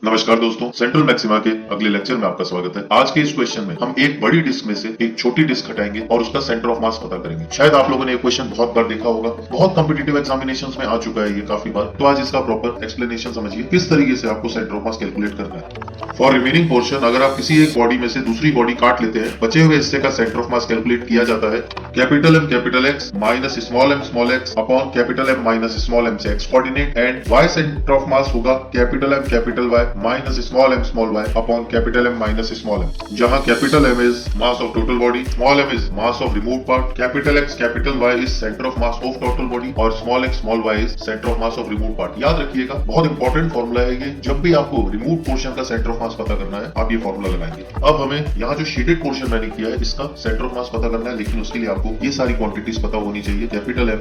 नमस्कार दोस्तों, central maxima के अगले लेक्चर में आपका स्वागत है। आज के इस क्वेश्चन में हम एक बड़ी डिस्क में से एक छोटी डिस्क हटाएंगे और उसका सेंटर ऑफ मास पता करेंगे। शायद आप लोगों ने ये क्वेश्चन बहुत बार देखा होगा, बहुत कॉम्पिटिटिव एग्जामिनेशंस में आ चुका है ये काफी बार। तो आज इसका प्रॉपर एक्सप्लेनेशन समझिए किस तरीके से आपको सेंटर ऑफ मास कैलकुलेट करना है। फॉर रिमेनिंग पोर्शन, अगर आप किसी एक बॉडी में से दूसरी बॉडी काट लेते हैं, बचे हुए हिस्से का सेंटर ऑफ मास कैलकुलेट किया जाता है capital M X minus small x upon capital M minus small m से x coordinate, and y centre of mass होगा capital M Y minus small y upon capital M minus small m, जहां capital M is mass of total body, small m is mass of remove part, capital X capital Y is centre of mass of total body और small x small y is centre of mass of remove part. याद रखिएगा, बहुत important formula है ये। जब भी आपको remove portion का सेंटर ऑफ मास पता करना है, आप ये फॉर्मूला लगाएंगे। अब हमें यहाँ जो शेडेड पोर्शन मैंने किया है, इसका सेंटर ऑफ मास पता करना है, लेकिन उसके लिए आपको ये सारी क्वांटिटीज पता होनी चाहिए। Capital M,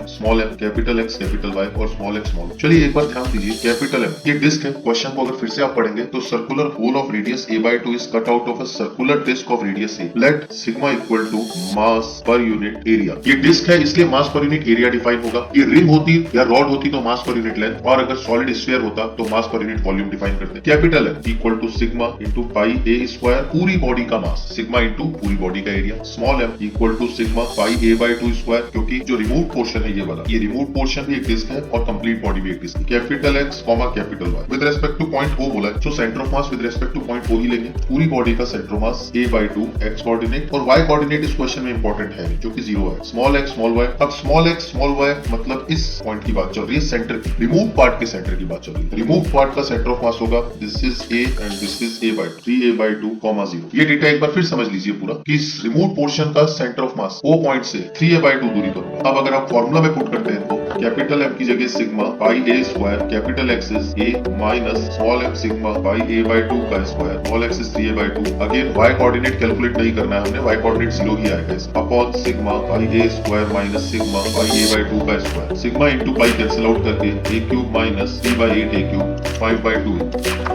capital X, capital Y और स्मॉल x स्मॉल। चलिए एक बार ध्यान दीजिए, कैपिटल M ये डिस्क है। क्वेश्चन को अगर फिर से आप पढ़ेंगे तो circular hole of radius a/2 is cut out of a circular disk of radius a। Let sigma equal to mass per unit area. ये डिस्क है, इसलिए मास पर यूनिट एरिया डिफाइन होगा। ये रिंग होती या रॉड होती तो मास पर यूनिट लेंथ, और अगर सॉलिड स्फीयर होता तो मास पर यूनिट वॉल्यूम डिफाइन करते हैं। Capital M equal to sigma into pi a square, पूरी बॉडी का मास, सिग्मा इंटू पूरी बॉडी का area. Small m equal to sigma pi a/2 square, क्योंकि जो रिमूव पोर्शन है ये वाला, ये रिमूव पोर्शन भी एक डिस्क है और कंप्लीट बॉडी भी एक डिस्क है। Capital X capital Y with respect two point O बोला है, तो centre of mass with respect two point O ही लेंगे। पूरी बॉडी का centre of mass a/2 x coordinate और y कोऑर्डिनेट इस क्वेश्चन में इंपॉर्टेंट है, जो कि 0 है। स्मॉल x स्मॉल y, अब स्मॉल x स्मॉल y मतलब इस पॉइंट की बात चल रही है, सेंटर की, रिमूव पार्ट के सेंटर की बात चल रही है। रिमूव पार्ट का सेंटर ऑफ मास होगा this is a and this is a/2, 3a/2, 0। ये डेटा एक बार फिर समझ लीजिए पूरा, कि इस रिमूव पोर्शन का centre of mass O point से 3a/2 दूरी पर होगा। अब अगर आप फॉर्मूला में पुट करते हैं तो कैपिटल M की जगह sigma pi a square, capital X is a minus small m sigma pi a/2 का square, small x is 3a/2। Again y coordinate calculate नहीं करना है हमने, y कोऑर्डिनेट 0 ही आएगा इसका, upon sigma pi a square minus sigma pi a/2 का square. Sigma into pi cancel out करके a cube minus 3/8 a cube 5/2,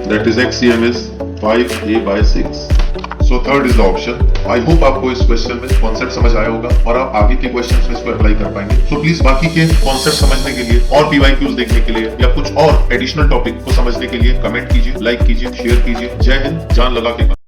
that is xcm is 5a/6। So third is the option. I hope आपको इस question में concept समझ आया होगा और आप आगे के क्वेश्चंस में इसको अप्लाई कर पाएंगे। So प्लीज बाकी के कॉन्सेप्ट समझने के लिए और PYQs देखने के लिए या कुछ और एडिशनल टॉपिक को समझने के लिए कमेंट कीजिए, लाइक कीजिए, शेयर कीजिए। जय हिंद, जान लगा के